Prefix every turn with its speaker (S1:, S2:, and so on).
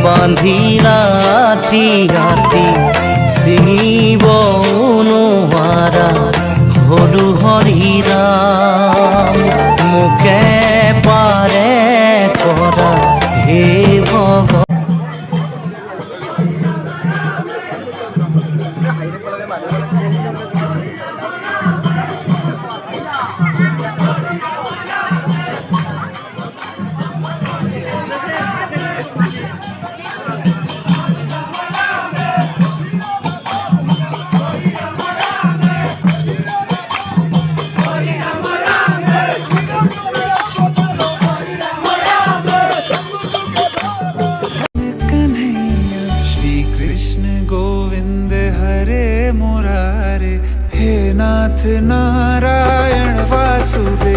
S1: বান্ধি ৰাতি ৰাতি ছিঙিব নোৱাৰা হলো হৰিৰাম মোকে পাৰে কৰা হে ভগৱান।
S2: गोविंद हरे मुरारे हे नाथ नारायण वासुदेव।